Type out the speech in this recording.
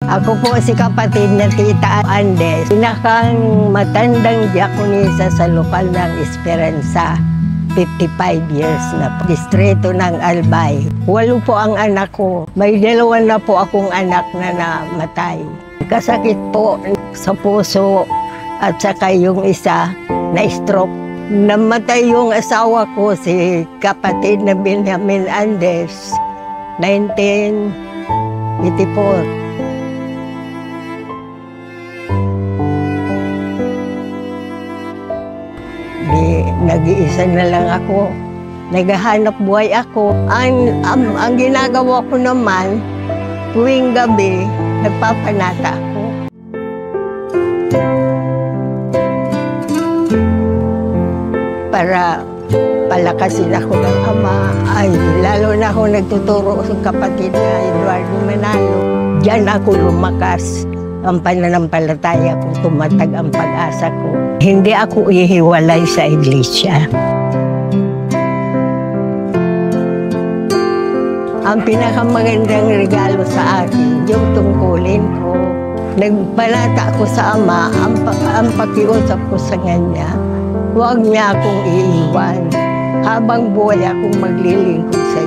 Ako po si kapatid na Tita Andes, pinakang matandang diakonisa sa lokal ng Esperanza. 55 years na po. Distrito ng Albay. 8 po ang anak ko. May 2 na po akong anak na namatay. Kasakit po sa puso at saka yung isa na stroke. Namatay yung asawa ko, si kapatid na Benjamin Andes, 1984. Nag-iisa na lang ako. Naghahanap buhay ako. Ang ginagawa ko naman, tuwing gabi, nagpapanata ako. Para palakasin ako ng ama. Ay, lalo na ako nagtuturo sa kapatid na Eduardo Manalo. Diyan ako lumakas. Ang pananampalataya ko, tumatag ang pag-asa ko. Hindi ako ihiwalay sa iglesia. Ang pinakamagandang regalo sa akin, yung tungkulin ko. Nagpanata ako sa ama, ang pakiusap ko sa kanya. Huwag niya akong iiwan. Habang buhay akong maglilingkod sa